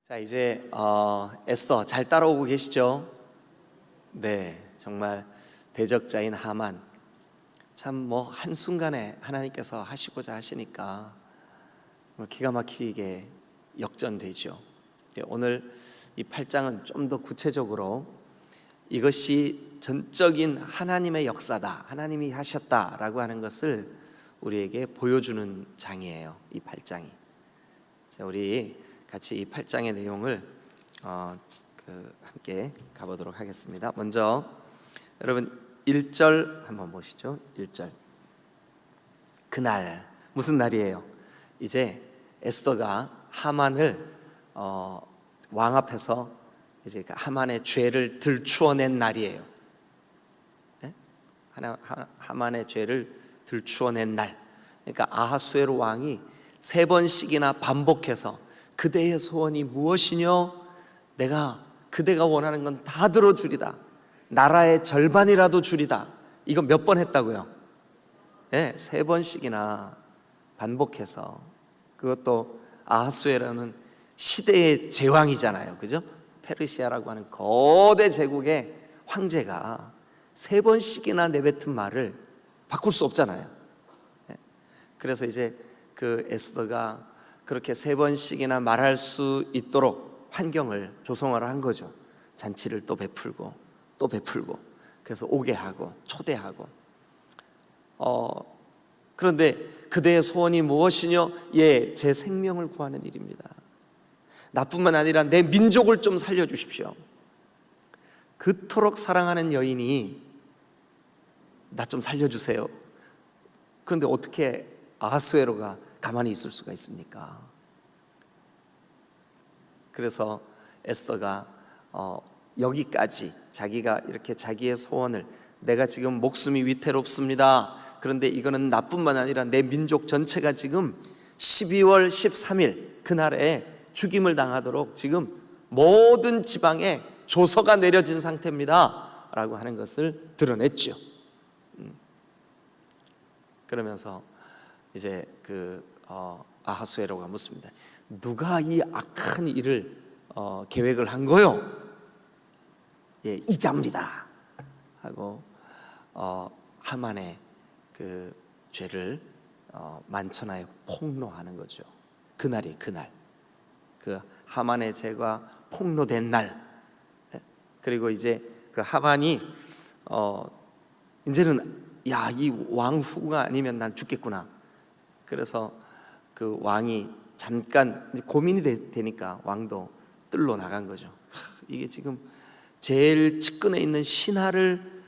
자, 이제 에스더 잘 따라오고 계시죠? 네, 정말 대적자인 하만, 참 한순간에 하나님께서 하시고자 하시니까 기가 막히게 역전되죠. 오늘 이 8장은 좀 더 구체적으로 이것이 전적인 하나님의 역사다, 하나님이 하셨다라고 하는 것을 우리에게 보여주는 장이에요, 이 8장이. 자, 우리 같이 이 8장의 내용을 함께 가보도록 하겠습니다. 먼저 여러분 1절 한번 보시죠. 1절. 그날, 무슨 날이에요? 이제 에스더가 하만을 왕 앞에서 이제 하만의 죄를 들추어낸 날이에요. 네? 하만의 죄를 들추어낸 날. 그러니까 아하수에로 왕이 3번씩이나 반복해서 그대의 소원이 무엇이뇨? 내가 그대가 원하는 건 다 들어주리다. 나라의 절반이라도 주리다. 이거 몇 번 했다고요? 네, 3번씩이나 반복해서. 그것도 아하수에라는 시대의 제왕이잖아요, 그죠? 페르시아라고 하는 거대 제국의 황제가 3번씩이나 내뱉은 말을 바꿀 수 없잖아요. 네. 그래서 이제 그 에스더가 그렇게 3번씩이나 말할 수 있도록 환경을 조성을 한 거죠. 잔치를 또 베풀고 또 베풀고, 그래서 오게 하고 초대하고. 그런데 그대의 소원이 무엇이뇨? 예, 제 생명을 구하는 일입니다. 나뿐만 아니라 내 민족을 좀 살려주십시오. 그토록 사랑하는 여인이 나 좀 살려주세요. 그런데 어떻게 아하수에로가 가만히 있을 수가 있습니까? 그래서 에스더가 여기까지 자기가 이렇게 자기의 소원을, 내가 지금 목숨이 위태롭습니다. 그런데 이거는 나뿐만 아니라 내 민족 전체가 지금 12월 13일 그날에 죽임을 당하도록 지금 모든 지방에 조서가 내려진 상태입니다 라고 하는 것을 드러냈죠. 그러면서 이제 아하수에로가 묻습니다. 누가 이 악한 일을 계획을 한 거요? 예, 이자입니다 하고 하만의 그 죄를 만천하에 폭로하는 거죠. 그날이 그날, 그 하만의 죄가 폭로된 날. 그리고 이제 그 하만이 이제는 야, 이 왕 후가 아니면 난 죽겠구나. 그래서 그 왕이 잠깐 이제 고민이 되니까 왕도 뜰로 나간 거죠. 이게 지금 제일 측근에 있는 신하를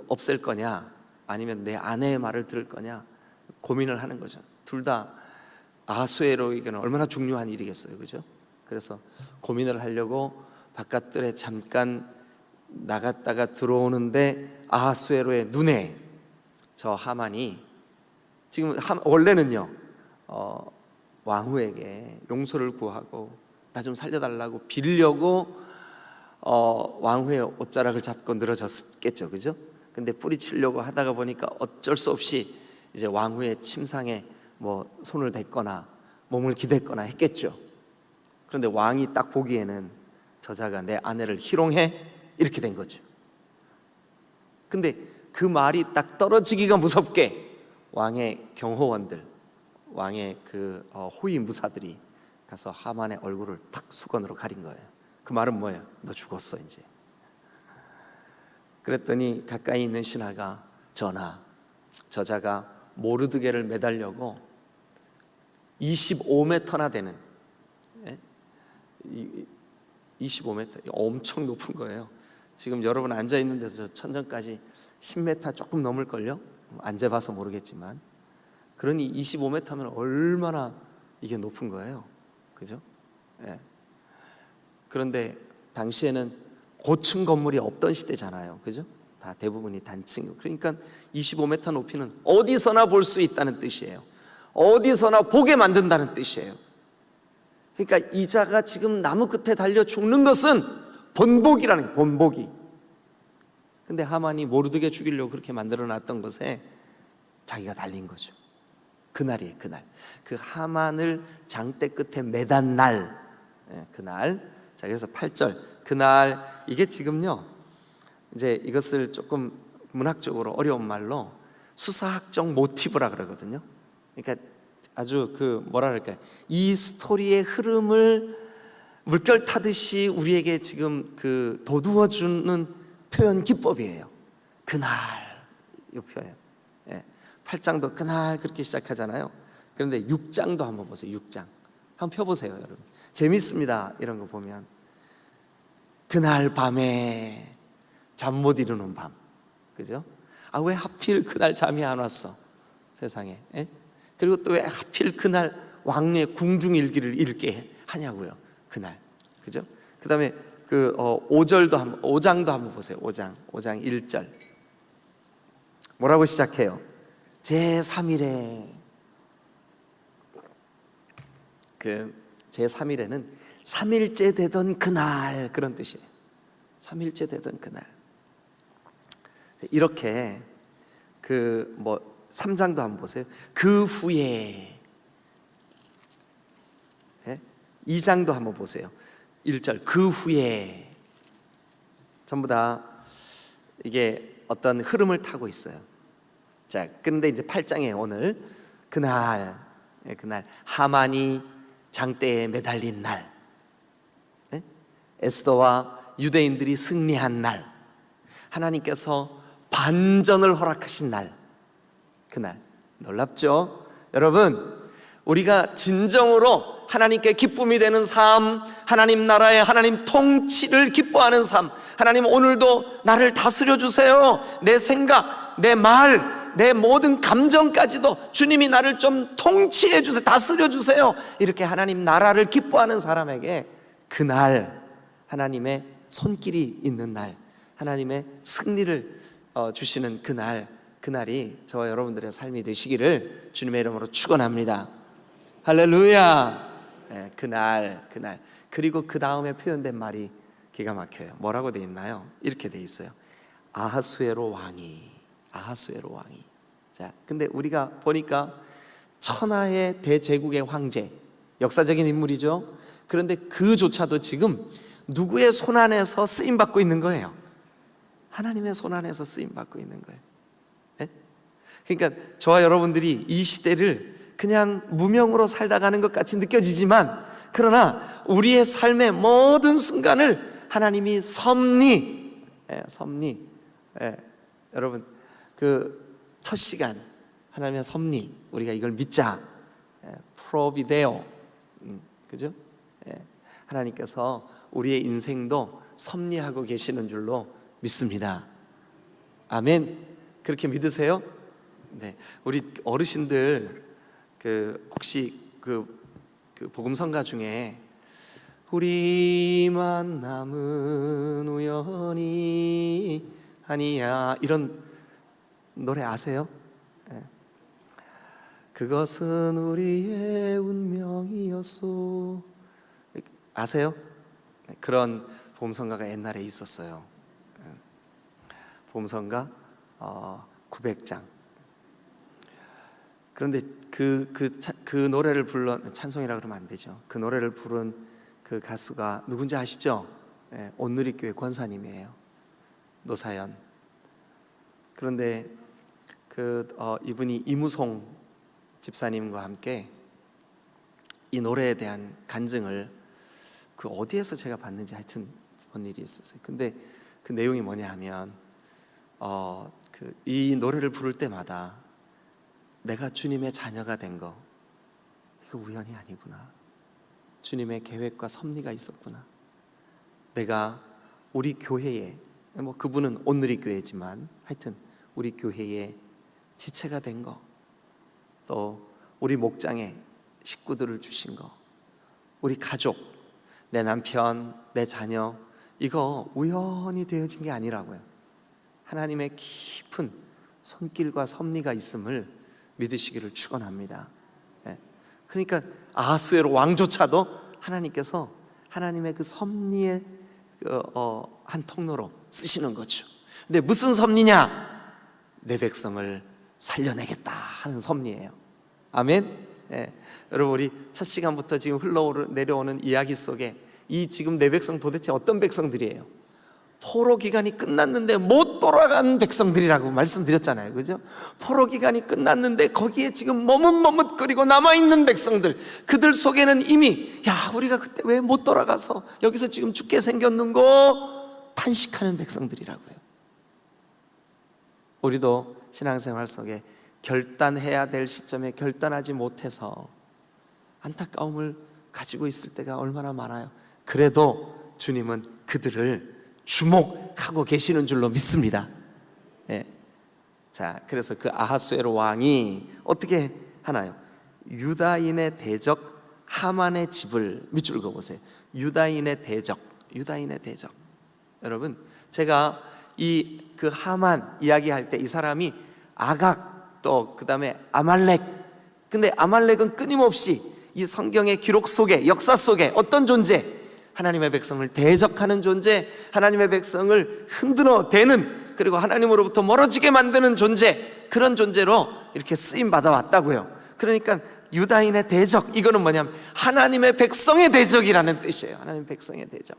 없앨 거냐, 아니면 내 아내의 말을 들을 거냐 고민을 하는 거죠. 둘 다 아하수에로에게는 얼마나 중요한 일이겠어요, 그죠? 그래서 고민을 하려고 바깥들에 잠깐 나갔다가 들어오는데 아하수에로의 눈에 저 하만이 지금 원래는요 왕후에게 용서를 구하고 나 좀 살려달라고 빌려고 왕후의 옷자락을 잡고 늘어졌겠죠, 그죠? 근데 뿌리치려고 하다가 보니까 어쩔 수 없이 이제 왕후의 침상에 손을 댔거나 몸을 기댔거나 했겠죠. 그런데 왕이 딱 보기에는 저자가 내 아내를 희롱해? 이렇게 된 거죠. 근데 그 말이 딱 떨어지기가 무섭게 왕의 경호원들, 왕의 호위 무사들이 가서 하만의 얼굴을 탁 수건으로 가린 거예요. 그 말은 뭐예요? 너 죽었어 이제. 그랬더니 가까이 있는 신하가, 전하, 저자가 모르드게를 매달려고 25m나 되는 25m, 엄청 높은 거예요. 지금 여러분 앉아 있는 데서 천정까지 10m 조금 넘을걸요? 안 재봐서 모르겠지만. 그러니 25m면 얼마나 이게 높은 거예요, 그죠? 예. 그런데 당시에는 고층 건물이 없던 시대잖아요, 그죠? 다 대부분이 단층이고. 그러니까 25m 높이는 어디서나 볼 수 있다는 뜻이에요. 어디서나 보게 만든다는 뜻이에요. 그러니까 이자가 지금 나무 끝에 달려 죽는 것은 본보기라는 거예요, 본보기. 근데 하만이 모르드게 죽이려고 그렇게 만들어 놨던 것에 자기가 달린 거죠. 그날이에요, 그날. 그 하만을 장대 끝에 매단 날, 그날. 자, 그래서 8절 그날, 이게 지금요 이제 이것을 조금 문학적으로 어려운 말로 수사학적 모티브라 그러거든요. 그러니까 아주 그 뭐라 그럴까요, 이 스토리의 흐름을 물결 타듯이 우리에게 지금 그 돋우어 주는 표현 기법이에요. 그날, 이 표현. 8장도 그날 그렇게 시작하잖아요. 그런데 6장도 한번 보세요. 6장 한번 펴보세요, 여러분. 재밌습니다. 이런 거 보면 그날 밤에 잠 못 이루는 밤, 그죠? 아, 왜 하필 그날 잠이 안 왔어, 세상에. 그리고 또 왜 하필 그날 왕의 궁중일기를 읽게 하냐고요, 그날. 그죠? 그 다음에 그 5장도 한번 보세요. 5장 1절 뭐라고 시작해요? 제3일에, 그 제3일에는 3일째 되던 그날, 그런 뜻이에요. 3일째 되던 그날. 이렇게 그 3장도 한번 보세요. 그 후에. 2장도 한번 보세요. 1절 그 후에. 전부 다 이게 어떤 흐름을 타고 있어요. 자, 그런데 이제 8장에 오늘 그날 하만이 장대에 매달린 날, 에스더와 유대인들이 승리한 날, 하나님께서 반전을 허락하신 날, 그날. 놀랍죠? 여러분, 우리가 진정으로 하나님께 기쁨이 되는 삶, 하나님 나라의 하나님 통치를 기뻐하는 삶, 하나님 오늘도 나를 다스려 주세요. 내 생각, 내 말, 내 모든 감정까지도 주님이 나를 좀 통치해 주세요. 다스려 주세요. 이렇게 하나님 나라를 기뻐하는 사람에게 그날, 하나님의 손길이 있는 날, 하나님의 승리를 주시는 그날이 저와 여러분들의 삶이 되시기를 주님의 이름으로 축원합니다. 할렐루야. 그날. 그리고 그 다음에 표현된 말이 기가 막혀요. 뭐라고 돼 있나요? 이렇게 돼 있어요. 아하수에로 왕이. 자, 근데 우리가 보니까 천하의 대제국의 황제, 역사적인 인물이죠. 그런데 그조차도 지금 누구의 손안에서 쓰임받고 있는 거예요? 하나님의 손안에서 쓰임받고 있는 거예요. 그러니까 저와 여러분들이 이 시대를 그냥 무명으로 살다 가는 것 같이 느껴지지만, 그러나 우리의 삶의 모든 순간을 하나님이 섭리, 여러분, 그 첫 시간 하나님의 섭리, 우리가 이걸 믿자. 프로비데오, 그죠? 하나님께서 우리의 인생도 섭리하고 계시는 줄로 믿습니다. 아멘. 그렇게 믿으세요? 네. 우리 어르신들 혹시 그 복음성가 중에 우리만 남은 우연이 아니야, 이런 노래 아세요? 네. 그것은 우리의 운명이었소, 아세요? 네. 그런 복음성가가 옛날에 있었어요. 복음성가 900장. 그런데 그 노래를 불러, 찬송이라 그러면 안 되죠. 그 노래를 부른 그 가수가 누군지 아시죠? 온누리교회 권사님이에요. 노사연. 그런데 이분이 이무송 집사님과 함께 이 노래에 대한 간증을 어디에서 제가 봤는지 하여튼 본 일이 있었어요. 근데 그 내용이 뭐냐 하면 이 노래를 부를 때마다 내가 주님의 자녀가 된 거, 이거 우연이 아니구나. 주님의 계획과 섭리가 있었구나. 내가 우리 교회에, 그분은 온누리교회지만 하여튼 우리 교회에 지체가 된 거, 또 우리 목장에 식구들을 주신 거, 우리 가족, 내 남편, 내 자녀, 이거 우연히 되어진 게 아니라고요. 하나님의 깊은 손길과 섭리가 있음을 믿으시기를 축원합니다. 그러니까 아하수에로 왕조차도 하나님께서 하나님의 그 섭리의 한 통로로 쓰시는 거죠. 근데 무슨 섭리냐? 내 백성을 살려내겠다 하는 섭리예요. 아멘. 여러분, 우리 첫 시간부터 지금 내려오는 이야기 속에 이 지금 내 백성 도대체 어떤 백성들이에요? 포로 기간이 끝났는데 못 돌아간 백성들이라고 말씀드렸잖아요, 그죠? 포로 기간이 끝났는데 거기에 지금 머뭇머뭇거리고 남아있는 백성들, 그들 속에는 이미 야, 우리가 그때 왜 못 돌아가서 여기서 지금 죽게 생겼는고 탄식하는 백성들이라고요. 우리도 신앙생활 속에 결단해야 될 시점에 결단하지 못해서 안타까움을 가지고 있을 때가 얼마나 많아요. 그래도 주님은 그들을 주목하고 계시는 줄로 믿습니다. 자, 그래서 그 아하수에로 왕이 어떻게 하나요? 유다인의 대적 하만의 집을 밑줄 그어보세요. 유다인의 대적. 여러분, 제가 그 하만 이야기할 때 이 사람이 아각, 또 그 다음에 아말렉. 근데 아말렉은 끊임없이 이 성경의 기록 속에, 역사 속에 어떤 존재? 하나님의 백성을 대적하는 존재, 하나님의 백성을 흔들어 대는, 그리고 하나님으로부터 멀어지게 만드는 존재, 그런 존재로 이렇게 쓰임 받아 왔다고요. 그러니까 유다인의 대적, 이거는 뭐냐면 하나님의 백성의 대적이라는 뜻이에요. 하나님의 백성의 대적.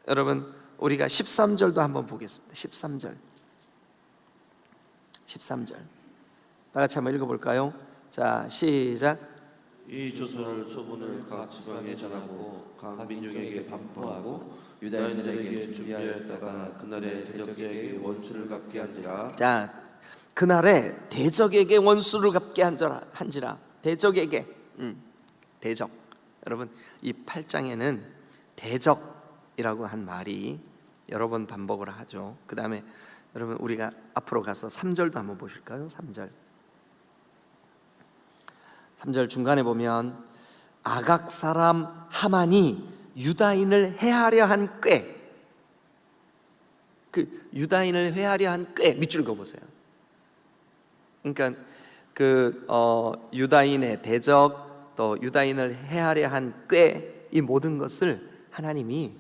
여러분, 우리가 13절도 한번 보겠습니다. 13절 다 같이 한번 읽어볼까요? 자, 시작. 이 조서를 소문을 각 지방에 전하고 각 민족에게 반포하고 유다인들에게 준비하였다가 그날에 대적에게 원수를 갚게 한지라. 자, 그날에 대적에게 원수를 갚게 한지라. 대적에게, 대적. 여러분, 이 8장에는 대적이라고 한 말이 여러 번 반복을 하죠. 그 다음에 여러분, 우리가 앞으로 가서 3절도 한번 보실까요? 3절 중간에 보면 아각 사람 하만이 유다인을 해하려 한 꾀, 그 유다인을 해하려 한 꾀 밑줄 그어보세요. 그러니까 유다인의 대적, 또 유다인을 해하려 한 꾀, 이 모든 것을 하나님이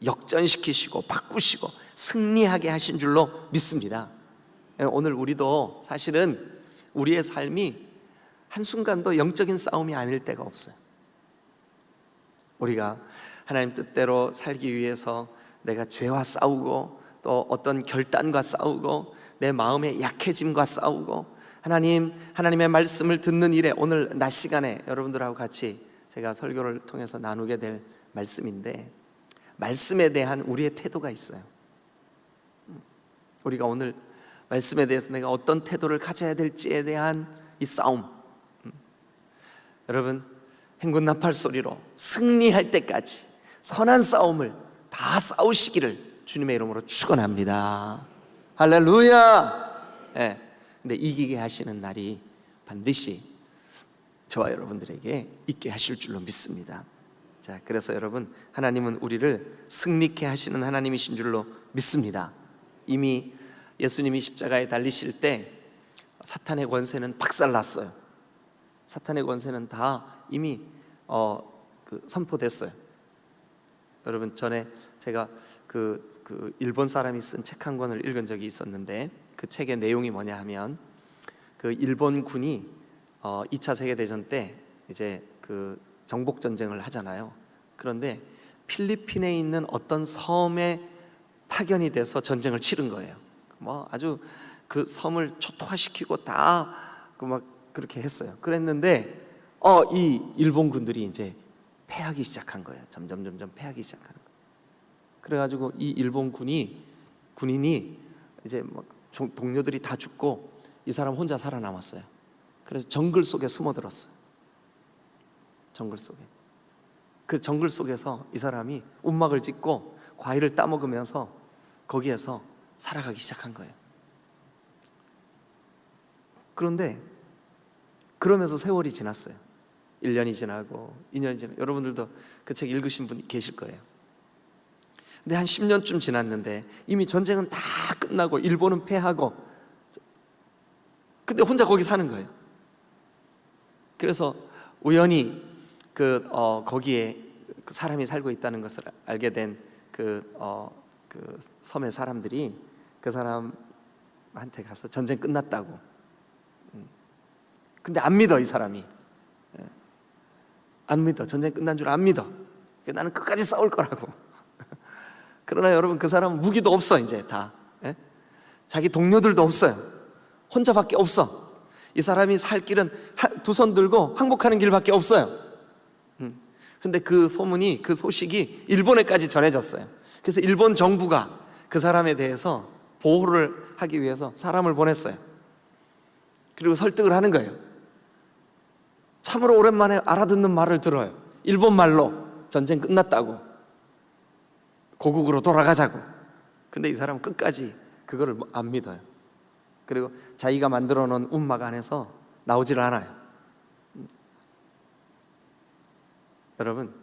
역전시키시고 바꾸시고 승리하게 하신 줄로 믿습니다. 오늘 우리도 사실은 우리의 삶이 한순간도 영적인 싸움이 아닐 때가 없어요. 우리가 하나님 뜻대로 살기 위해서 내가 죄와 싸우고, 또 어떤 결단과 싸우고, 내 마음의 약해짐과 싸우고, 하나님의 말씀을 듣는 일에, 오늘 낮 시간에 여러분들하고 같이 제가 설교를 통해서 나누게 될 말씀인데, 말씀에 대한 우리의 태도가 있어요. 우리가 오늘 말씀에 대해서 내가 어떤 태도를 가져야 될지에 대한 이 싸움, 여러분, 행군 나팔 소리로 승리할 때까지 선한 싸움을 다 싸우시기를 주님의 이름으로 축원합니다. 할렐루야. 근데 이기게 하시는 날이 반드시 저와 여러분들에게 있게 하실 줄로 믿습니다. 자, 그래서 여러분, 하나님은 우리를 승리케 하시는 하나님이신 줄로 믿습니다. 이미 예수님이 십자가에 달리실 때 사탄의 권세는 박살났어요. 사탄의 권세는 다 이미 선포됐어요. 여러분, 전에 제가 그 일본 사람이 쓴 책 한 권을 읽은 적이 있었는데, 그 책의 내용이 뭐냐 하면, 그 일본 군이 2차 세계대전 때 이제 그 정복 전쟁을 하잖아요. 그런데 필리핀에 있는 어떤 섬에 파견이 돼서 전쟁을 치른 거예요. 뭐 아주 그 섬을 초토화시키고 다 막 그렇게 했어요. 그랬는데 이 일본 군들이 이제 패하기 시작한 거예요. 점점 패하기 시작하는 거예요. 그래가지고 이 일본 군인이 이제 막 동료들이 다 죽고 이 사람 혼자 살아남았어요. 그래서 정글 속에 숨어들었어요. 정글 속에. 그 정글 속에서 이 사람이 움막을 짓고 과일을 따먹으면서 거기에서 살아가기 시작한 거예요. 그런데 그러면서 세월이 지났어요. 1년이 지나고 2년이 지나고, 여러분들도 그 책 읽으신 분 계실 거예요. 근데 한 10년쯤 지났는데 이미 전쟁은 다 끝나고 일본은 패하고, 근데 혼자 거기 사는 거예요. 그래서 우연히 거기에 그 사람이 살고 있다는 것을 알게 된 그 섬의 사람들이 그 사람한테 가서 전쟁 끝났다고, 근데 안 믿어, 이 사람이. 안 믿어. 전쟁 끝난 줄 안 믿어. 나는 끝까지 싸울 거라고. 그러나 여러분, 그 사람은 무기도 없어, 이제 다. 자기 동료들도 없어요. 혼자밖에 없어. 이 사람이 살 길은 두 손 들고 항복하는 길밖에 없어요. 근데 그 소문이, 그 소식이 일본에까지 전해졌어요. 그래서 일본 정부가 그 사람에 대해서 보호를 하기 위해서 사람을 보냈어요. 그리고 설득을 하는 거예요. 참으로 오랜만에 알아듣는 말을 들어요. 일본 말로 전쟁 끝났다고, 고국으로 돌아가자고. 근데 이 사람은 끝까지 그거를 안 믿어요. 그리고 자기가 만들어 놓은 움막 안에서 나오질 않아요. 여러분,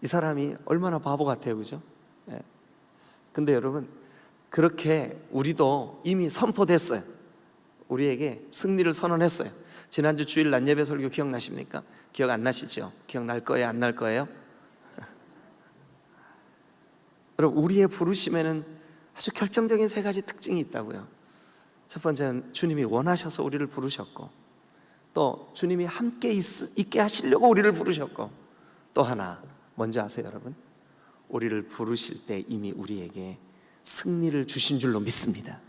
이 사람이 얼마나 바보 같아요, 그죠? 근데 여러분, 그렇게 우리도 이미 선포됐어요. 우리에게 승리를 선언했어요. 지난주 주일 낮예배 설교 기억나십니까? 기억 안 나시죠? 기억날 거예요? 안 날 거예요? 여러분, 우리의 부르심에는 아주 결정적인 세 가지 특징이 있다고요. 첫 번째는 주님이 원하셔서 우리를 부르셨고, 또 주님이 함께 있게 하시려고 우리를 부르셨고, 또 하나 뭔지 아세요, 여러분? 우리를 부르실 때 이미 우리에게 승리를 주신 줄로 믿습니다.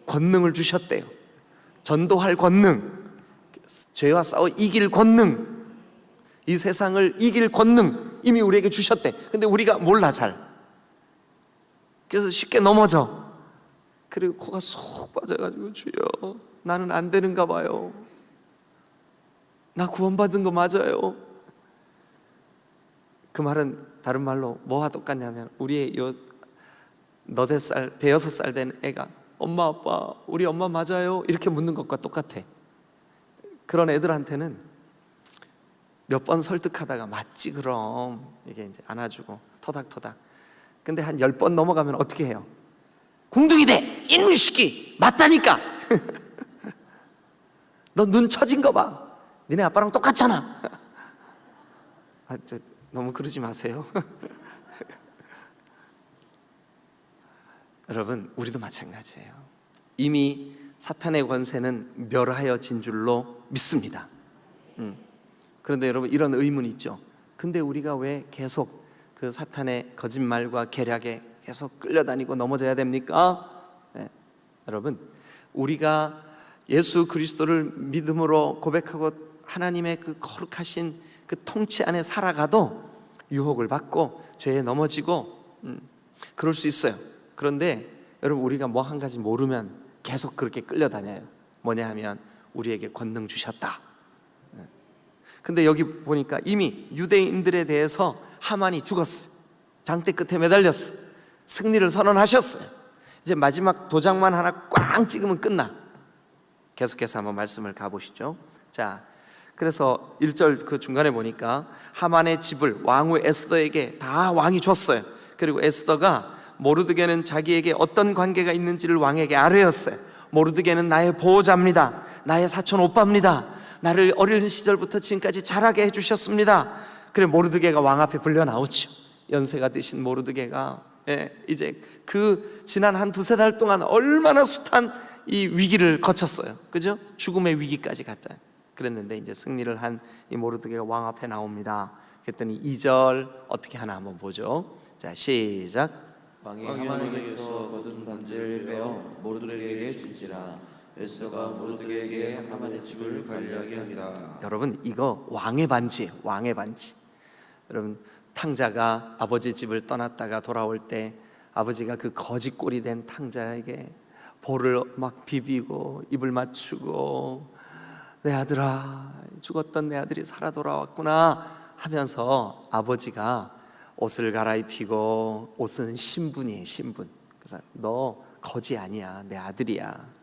권능을 주셨대요. 전도할 권능, 죄와 싸워 이길 권능, 이 세상을 이길 권능 이미 우리에게 주셨대. 근데 우리가 몰라, 잘. 그래서 쉽게 넘어져. 그리고 코가 쏙 빠져가지고, 주여, 나는 안 되는가 봐요. 나 구원받은 거 맞아요. 그 말은 다른 말로 뭐와 똑같냐면, 우리의 요 너댓 살, 대여섯 살 된 애가 엄마, 아빠, 우리 엄마 맞아요? 이렇게 묻는 것과 똑같아. 그런 애들한테는 몇 번 설득하다가 맞지 그럼, 이게 이제 안아주고 토닥토닥. 근데 한 10번 넘어가면 어떻게 해요? 궁둥이대, 인물시키, 맞다니까. 너 눈 처진 거 봐. 니네 아빠랑 똑같잖아. 너무 그러지 마세요. 여러분, 우리도 마찬가지예요. 이미 사탄의 권세는 멸하여진 줄로 믿습니다. 그런데 여러분, 이런 의문이 있죠. 근데 우리가 왜 계속 그 사탄의 거짓말과 계략에 계속 끌려다니고 넘어져야 됩니까? 여러분, 우리가 예수 그리스도를 믿음으로 고백하고 하나님의 그 거룩하신 그 통치 안에 살아가도 유혹을 받고 죄에 넘어지고 그럴 수 있어요. 그런데 여러분, 우리가 뭐 한 가지 모르면 계속 그렇게 끌려다녀요. 뭐냐 하면, 우리에게 권능 주셨다. 근데 여기 보니까 이미 유대인들에 대해서 하만이 죽었어요. 장대 끝에 매달렸어요. 승리를 선언하셨어요. 이제 마지막 도장만 하나 꽝 찍으면 끝나. 계속해서 한번 말씀을 가보시죠. 자, 그래서 1절 그 중간에 보니까 하만의 집을 왕후 에스더에게 다 왕이 줬어요. 그리고 에스더가 모르드게는 자기에게 어떤 관계가 있는지를 왕에게 아뢰었어요. 모르드게는 나의 보호자입니다. 나의 사촌 오빠입니다. 나를 어린 시절부터 지금까지 자라게 해주셨습니다. 그래, 모르드게가 왕 앞에 불려 나오죠. 연세가 드신 모르드게가 이제 그 지난 한 두세 달 동안 얼마나 숱한 이 위기를 거쳤어요. 그죠? 죽음의 위기까지 갔다. 그랬는데 이제 승리를 한 이 모르드게가 왕 앞에 나옵니다. 그랬더니 2절 어떻게 하나 한번 보죠. 자, 시작. 왕이 하만에게서 거둔 반지를 빼어 모르드게에게 준지라. 에스더가 모르드게에게 하만의 집을 관리하게 하니라. 여러분, 이거 왕의 반지예요. 왕의 반지. 여러분, 탕자가 아버지 집을 떠났다가 돌아올 때 아버지가 그 거지꼴이 된 탕자에게 볼을 막 비비고 입을 맞추고, 내 아들아, 죽었던 내 아들이 살아 돌아왔구나 하면서 아버지가 옷을 갈아입히고, 옷은 신분이에요, 신분. 그래서 너 거지 아니야, 내 아들이야.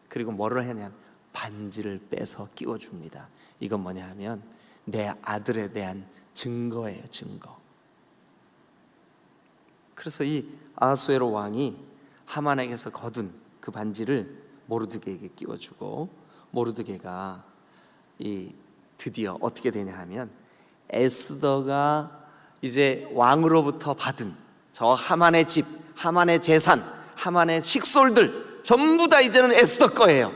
그리고 뭐를 하냐면 반지를 빼서 끼워줍니다. 이건 뭐냐 하면 내 아들에 대한 증거예요, 증거. 그래서 이 아하수에로 왕이 하만에게서 거둔 그 반지를 모르드게에게 끼워주고, 모르드게가 이 드디어 어떻게 되냐 하면 에스더가 이제 왕으로부터 받은 저 하만의 집, 하만의 재산, 하만의 식솔들 전부 다 이제는 에스더 거예요.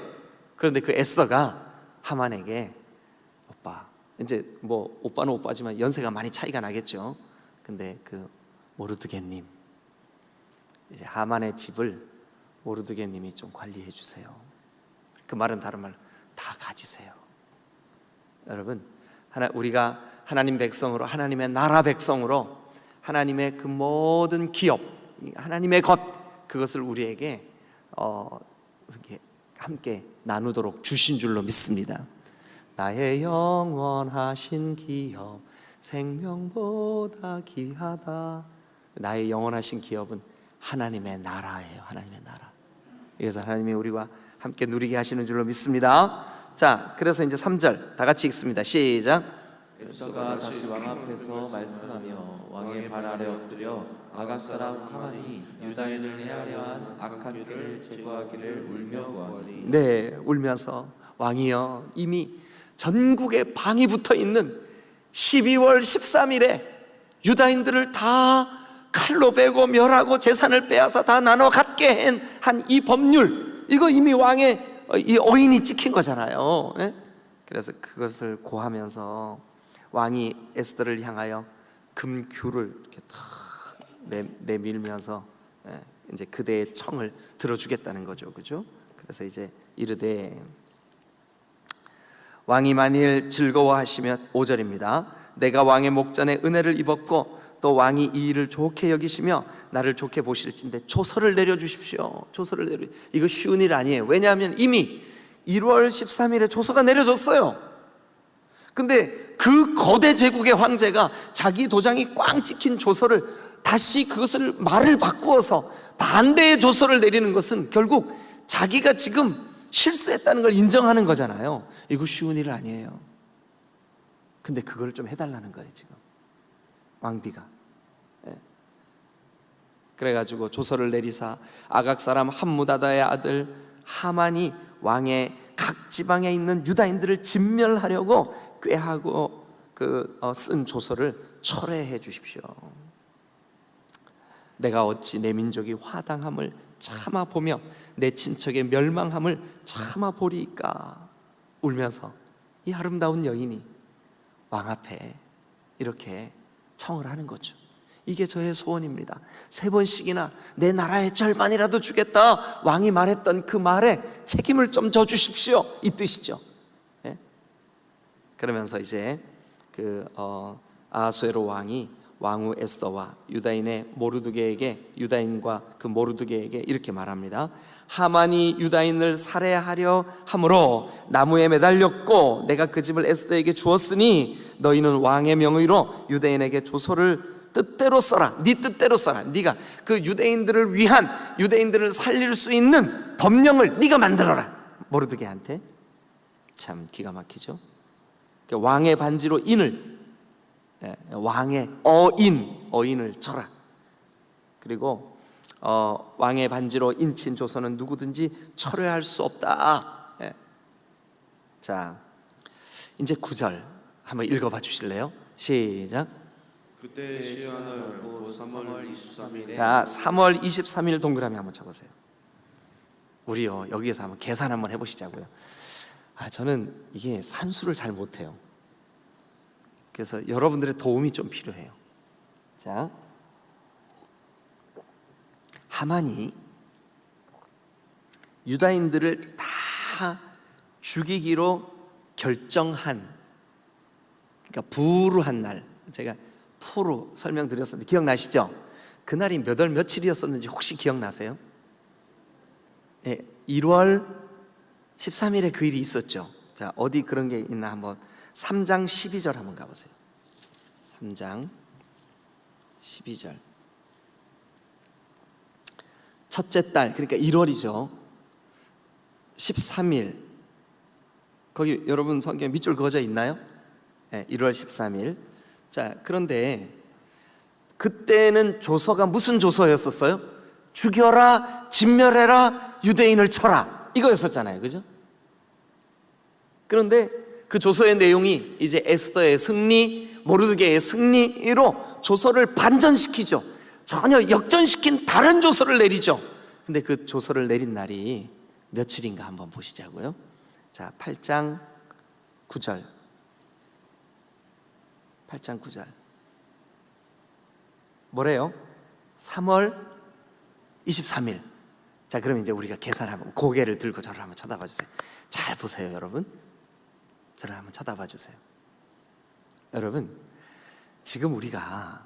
그런데 그 에스더가 하만에게 오빠, 이제 뭐 오빠는 오빠지만 연세가 많이 차이가 나겠죠. 근데 그 모르드게님, 이제 하만의 집을 모르드게님이 좀 관리해 주세요. 그 말은 다른 말로 다 가지세요. 여러분, 우리가 하나님 백성으로, 하나님의 나라 백성으로 하나님의 그 모든 기업, 하나님의 것, 그것을 우리에게 이렇게 함께 나누도록 주신 줄로 믿습니다. 나의 영원하신 기업 생명보다 귀하다. 나의 영원하신 기업은 하나님의 나라예요. 하나님의 나라. 그래서 하나님이 우리와 함께 누리게 하시는 줄로 믿습니다. 자, 그래서 이제 3절 다 같이 읽습니다. 시작. 에스더가 다시 왕 앞에서 말씀하며 왕의 발 아래 엎드려 아각 사람 하만이 유다인을 해하려 한 악한 길을 제거하기를 울며 구하니. 네, 울면서 왕이여, 이미 전국에 방이 붙어 있는 12월 13일에 유다인들을 다 칼로 베고 멸하고 재산을 빼앗아 다 나눠 갖게 한 이 법률, 이거 이미 왕의 이 어인이 찍힌 거잖아요. 예? 그래서 그것을 고하면서 왕이 에스더를 향하여 금규를 이렇게 탁 내밀면서 이제 그대의 청을 들어주겠다는 거죠, 그죠? 그래서 이제 이르되 왕이 만일 즐거워하시며 5절입니다. 내가 왕의 목전에 은혜를 입었고 또 왕이 이 일을 좋게 여기시며 나를 좋게 보실진데 조서를 내려주십시오. 조서를 내려. 이거 쉬운 일 아니에요. 왜냐하면 이미 1월 13일에 조서가 내려졌어요. 근데 그 거대 제국의 황제가 자기 도장이 꽝 찍힌 조서를 다시 그것을 말을 바꾸어서 반대의 조서를 내리는 것은 결국 자기가 지금 실수했다는 걸 인정하는 거잖아요. 이거 쉬운 일 아니에요. 근데 그걸 좀 해달라는 거예요, 지금 왕비가. 그래가지고 조서를 내리사 아각 사람 함무다다의 아들 하만이 왕의 각 지방에 있는 유다인들을 진멸하려고 꾀하고 쓴 조서를 철회해 주십시오. 내가 어찌 내 민족이 화당함을 참아 보며 내 친척의 멸망함을 참아 보리이까. 울면서 이 아름다운 여인이 왕 앞에 이렇게 청을 하는 거죠. 이게 저의 소원입니다. 3번씩이나 내 나라의 절반이라도 주겠다 왕이 말했던 그 말에 책임을 좀 져주십시오, 이 뜻이죠. 예? 그러면서 이제 아하수에로 왕이 왕후 에스더와 유다인과 그 모르드게에게 이렇게 말합니다. 하만이 유다인을 살해하려 함으로 나무에 매달렸고 내가 그 집을 에스더에게 주었으니 너희는 왕의 명의로 유다인에게 조서를 뜻대로 써라. 네 뜻대로 써라. 네가 그 유대인들을 위한, 유대인들을 살릴 수 있는 법령을 네가 만들어라. 모르드게한테. 참 기가 막히죠. 왕의 반지로 인을, 왕의 어인을 쳐라. 그리고 왕의 반지로 인친 조서는 누구든지 철회할 수 없다. 자, 이제 9절 한번 읽어봐 주실래요? 시작. 그때 시한을 곧 3월 23일에. 자, 3월 23일 동그라미 한번 쳐보세요. 우리요, 여기에서 한번 계산 한번 해보시자고요. 저는 이게 산수를 잘 못해요. 그래서 여러분들의 도움이 좀 필요해요. 자, 하만이 유다인들을 다 죽이기로 결정한, 그러니까 부르한 날, 제가 푸르 설명드렸었는데 기억나시죠? 그날이 몇 월 며칠이었었는지 혹시 기억나세요? 1월 13일에 그 일이 있었죠. 자, 어디 그런 게 있나 한번 3장 12절 한번 가보세요. 3장 12절. 첫째 달, 그러니까 1월이죠. 13일. 거기 여러분 성경 밑줄 그어져 있나요? 1월 13일. 자, 그런데 그때는 조서가 무슨 조서였었어요? 죽여라, 진멸해라, 유대인을 쳐라, 이거였었잖아요, 그죠? 그런데 그 조서의 내용이 이제 에스더의 승리, 모르드게의 승리로 조서를 반전시키죠. 전혀 역전시킨 다른 조서를 내리죠. 근데 그 조서를 내린 날이 며칠인가 한번 보시자고요. 자, 8장 9절. 8장 9절. 뭐래요? 3월 23일. 자, 그러면 이제 우리가 계산하면 고개를 들고 저를 한번 쳐다봐 주세요. 잘 보세요, 여러분. 저를 한번 쳐다봐 주세요. 여러분, 지금 우리가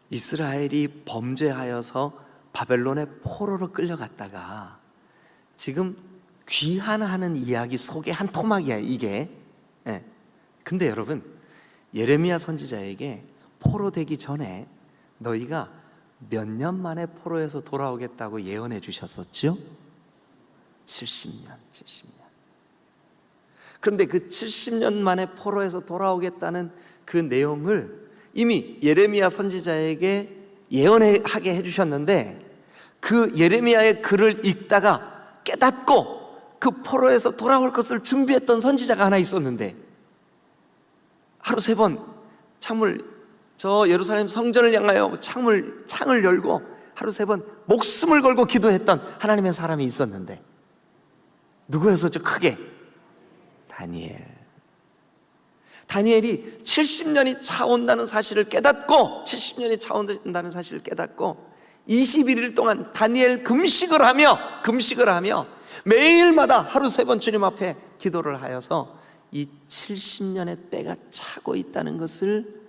이스라엘이 범죄하여서 바벨론의 포로로 끌려갔다가 지금 귀환하는 이야기 속에 한 토막이야, 이게. 예. 근데 여러분, 예레미야 선지자에게 포로 되기 전에 너희가 몇 년 만에 포로에서 돌아오겠다고 예언해 주셨었죠? 70년. 그런데 그 70년 만에 포로에서 돌아오겠다는 그 내용을 이미 예레미야 선지자에게 예언하게 해주셨는데, 그 예레미야의 글을 읽다가 깨닫고 그 포로에서 돌아올 것을 준비했던 선지자가 하나 있었는데, 하루 3번 저 예루살렘 성전을 향하여 창을 열고 하루 3번 목숨을 걸고 기도했던 하나님의 사람이 있었는데, 누구였었죠? 크게 다니엘이 70년이 차온다는 사실을 깨닫고 21일 동안 다니엘 금식을 하며 매일마다 하루 3번 주님 앞에 기도를 하여서 이 70년의 때가 차고 있다는 것을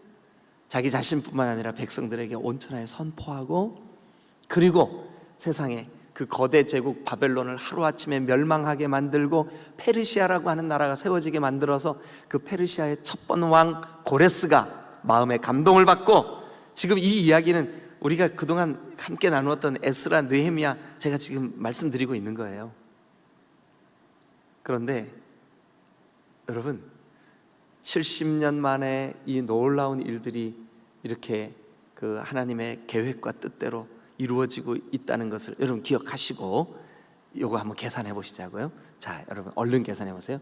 자기 자신뿐만 아니라 백성들에게 온천하에 선포하고, 그리고 세상에 그 거대 제국 바벨론을 하루아침에 멸망하게 만들고 페르시아라고 하는 나라가 세워지게 만들어서 그 페르시아의 첫 번 왕 고레스가 마음의 감동을 받고, 지금 이 이야기는 우리가 그동안 함께 나누었던 에스라, 느헤미야 제가 지금 말씀드리고 있는 거예요. 그런데 여러분, 70년 만에 이 놀라운 일들이 이렇게 그 하나님의 계획과 뜻대로 이루어지고 있다는 것을 여러분 기억하시고, 요거 한번 계산해 보시자고요. 자, 여러분 얼른 계산해 보세요.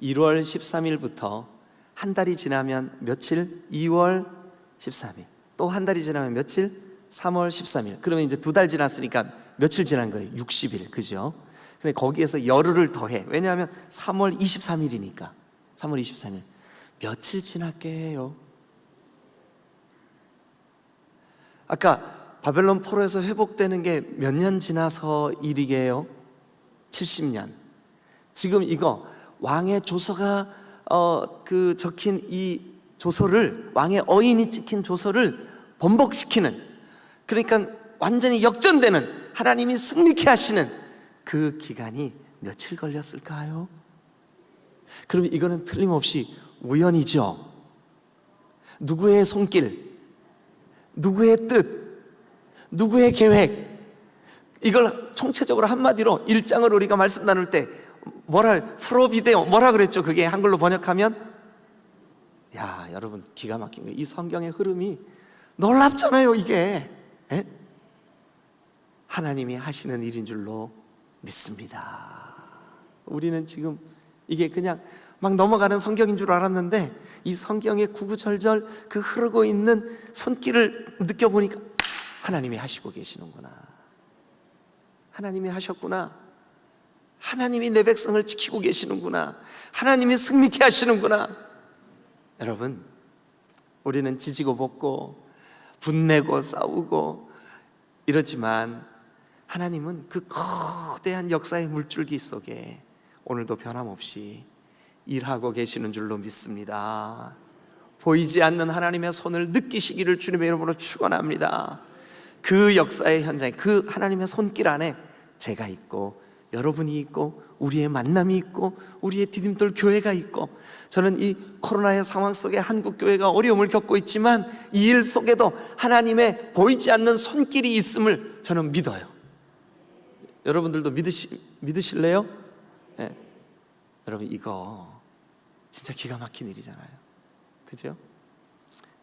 1월 13일부터 한 달이 지나면 며칠? 2월 13일. 또 한 달이 지나면 며칠? 3월 13일. 그러면 이제 2달 지났으니까 며칠 지난 거예요? 60일. 그죠? 근데 거기에서 열흘을 더해. 왜냐하면 3월 23일이니까. 3월 23일. 며칠 지났게요? 아까 바벨론 포로에서 회복되는 게 몇 년 지나서 일이게요? 70년. 지금 이거 왕의 조서가 적힌 이 조서를, 왕의 어인이 찍힌 조서를 번복시키는, 그러니까 완전히 역전되는, 하나님이 승리케 하시는 그 기간이 며칠 걸렸을까요? 그럼 이거는 틀림없이 우연이죠. 누구의 손길, 누구의 뜻, 누구의 계획, 이걸 총체적으로 한마디로 1장을 우리가 말씀 나눌 때 프로비데오 뭐라 그랬죠? 그게 한글로 번역하면, 야, 여러분 기가 막힌 거예요. 이 성경의 흐름이 놀랍잖아요. 이게 하나님이 하시는 일인 줄로 믿습니다. 우리는 지금 이게 그냥 막 넘어가는 성경인 줄 알았는데, 이 성경의 구구절절 그 흐르고 있는 손길을 느껴보니까 하나님이 하시고 계시는구나. 하나님이 하셨구나. 하나님이 내 백성을 지키고 계시는구나. 하나님이 승리케 하시는구나. 여러분, 우리는 지지고 볶고 분내고 싸우고 이러지만, 하나님은 그 거대한 역사의 물줄기 속에 오늘도 변함없이 일하고 계시는 줄로 믿습니다. 보이지 않는 하나님의 손을 느끼시기를 주님의 이름으로 축원합니다. 그 역사의 현장에, 그 하나님의 손길 안에 제가 있고 여러분이 있고 우리의 만남이 있고 우리의 디딤돌 교회가 있고, 저는 이 코로나의 상황 속에 한국 교회가 어려움을 겪고 있지만 이 일 속에도 하나님의 보이지 않는 손길이 있음을 저는 믿어요. 여러분들도 믿으실래요? 네. 여러분, 이거 진짜 기가 막힌 일이잖아요. 그죠?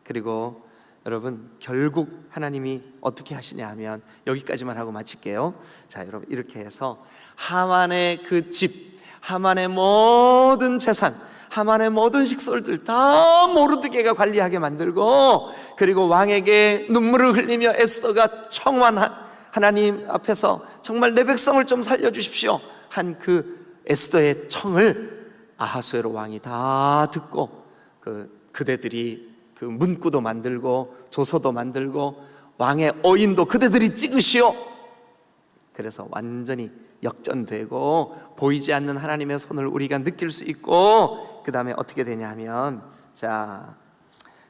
그리고 여러분, 결국 하나님이 어떻게 하시냐 하면, 여기까지만 하고 마칠게요. 자, 여러분, 이렇게 해서 하만의 그 집, 하만의 모든 재산, 하만의 모든 식솔들 다 모르드게가 관리하게 만들고, 그리고 왕에게 눈물을 흘리며 에스더가 청환한, 하나님 앞에서 정말 내 백성을 좀 살려주십시오 한 그 에스더의 청을 아하수에로 왕이 다 듣고 그대들이 그 문구도 만들고 조서도 만들고 왕의 어인도 그대들이 찍으시오. 그래서 완전히 역전되고 보이지 않는 하나님의 손을 우리가 느낄 수 있고, 그 다음에 어떻게 되냐 하면, 자,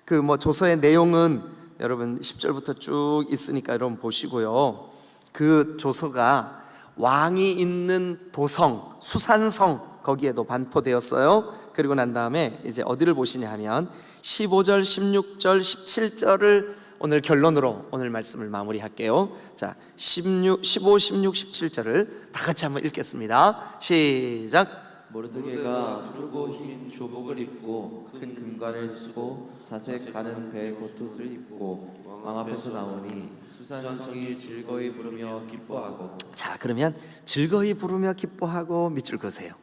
그 뭐 조서의 내용은 여러분 10절부터 쭉 있으니까 여러분 보시고요. 그 조서가 왕이 있는 도성 수산성 거기에도 반포되었어요. 그리고 난 다음에 이제 어디를 보시냐 하면 15절, 16절, 17절을 오늘 결론으로 오늘 말씀을 마무리할게요. 자, 15, 16, 17절을 다 같이 한번 읽겠습니다. 시작. 모르드게가 푸르고 흰 조복을 입고 큰 금관을 쓰고 자색 가는 배 겉옷을 입고 왕 앞에서 나오니 수산성이 즐거이 부르며 기뻐하고. 자, 그러면 즐거이 부르며 기뻐하고 밑줄 그으세요.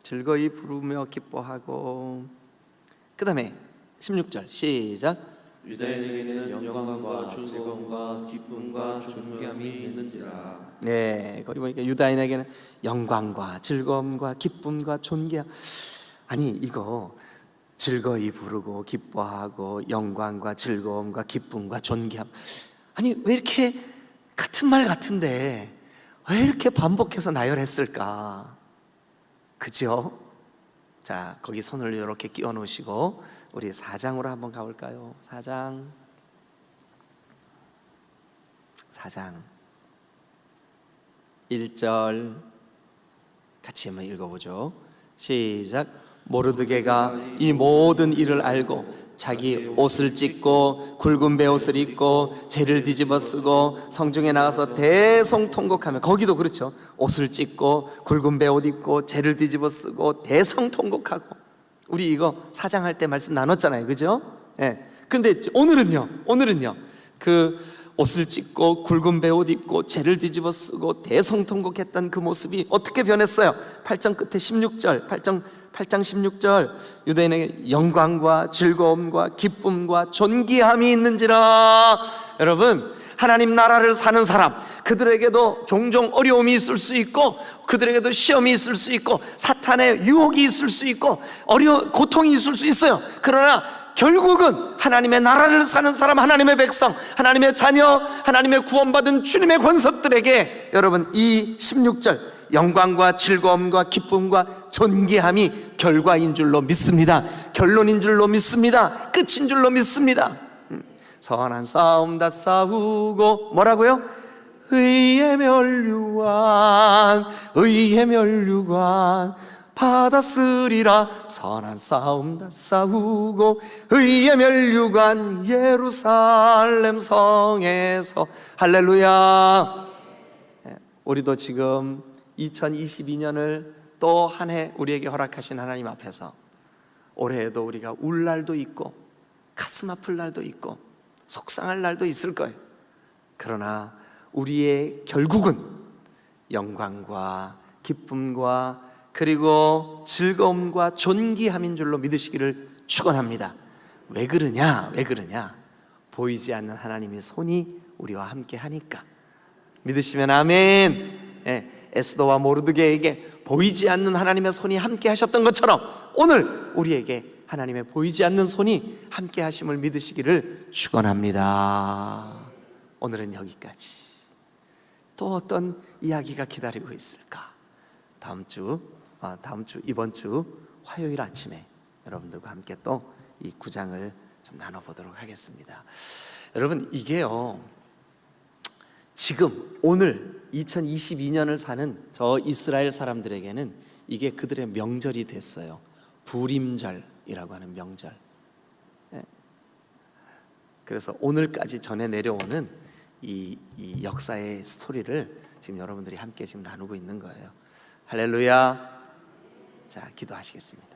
즐거이 부르며 기뻐하고, 그 다음에 16절 시작. 유다인에게는 영광과 즐거움과 기쁨과 존귀함이 있는지라. 네, 거기 보니까 유다인에게는 영광과 즐거움과 기쁨과 존귀함. 아니, 이거 즐거이 부르고 기뻐하고 영광과 즐거움과 기쁨과 존귀함, 아니 왜 이렇게 같은 말 같은데 왜 이렇게 반복해서 나열했을까? 그죠? 자, 거기 손을 이렇게 끼워 놓으시고 우리 4장으로 한번 가볼까요? 4장 1절 같이 한번 읽어보죠. 시작. 모르드게가 이 모든 일을 알고 자기 옷을 찢고 굵은 베옷을 입고 죄를 뒤집어 쓰고 성중에 나가서 대성통곡하며, 거기도 그렇죠. 옷을 찢고 굵은 베옷 입고 죄를 뒤집어 쓰고 대성통곡하고, 우리 이거 사장할 때 말씀 나눴잖아요, 그죠? 예. 그런데 오늘은요 그 옷을 찢고 굵은 베옷 입고 죄를 뒤집어 쓰고 대성통곡했던 그 모습이 어떻게 변했어요? 8장 끝에 16절 8장 16절 유대인에게 영광과 즐거움과 기쁨과 존귀함이 있는지라. 여러분, 하나님 나라를 사는 사람, 그들에게도 종종 어려움이 있을 수 있고 그들에게도 시험이 있을 수 있고 사탄의 유혹이 있을 수 있고 고통이 있을 수 있어요. 그러나 결국은 하나님의 나라를 사는 사람, 하나님의 백성, 하나님의 자녀, 하나님의 구원받은 주님의 권속들에게 여러분 이 16절 영광과 즐거움과 기쁨과 존귀함이 결과인 줄로 믿습니다. 결론인 줄로 믿습니다. 끝인 줄로 믿습니다. 선한 싸움 다 싸우고 뭐라고요? 의의 멸류관 받았으리라. 선한 싸움 다 싸우고 의의 멸류관 예루살렘 성에서. 할렐루야. 우리도 지금 2022년을 또 한 해 우리에게 허락하신 하나님 앞에서 올해에도 우리가 울 날도 있고 가슴 아플 날도 있고 속상할 날도 있을 거예요. 그러나 우리의 결국은 영광과 기쁨과 그리고 즐거움과 존귀함인 줄로 믿으시기를 축원합니다. 왜 그러냐? 보이지 않는 하나님의 손이 우리와 함께 하니까. 믿으시면 아멘. 에스더와 모르드게에게 보이지 않는 하나님의 손이 함께 하셨던 것처럼 오늘 우리에게 하나님의 보이지 않는 손이 함께 하심을 믿으시기를 축원합니다. 오늘은 여기까지. 또 어떤 이야기가 기다리고 있을까? 이번 주 화요일 아침에 여러분들과 함께 또 이 9장을 좀 나눠보도록 하겠습니다. 여러분, 이게요 지금 오늘 2022년을 사는 저 이스라엘 사람들에게는 이게 그들의 명절이 됐어요. 부림절이라고 하는 명절. 그래서 오늘까지 전해 내려오는 이 역사의 스토리를 지금 여러분들이 함께 지금 나누고 있는 거예요. 할렐루야. 자, 기도하시겠습니다.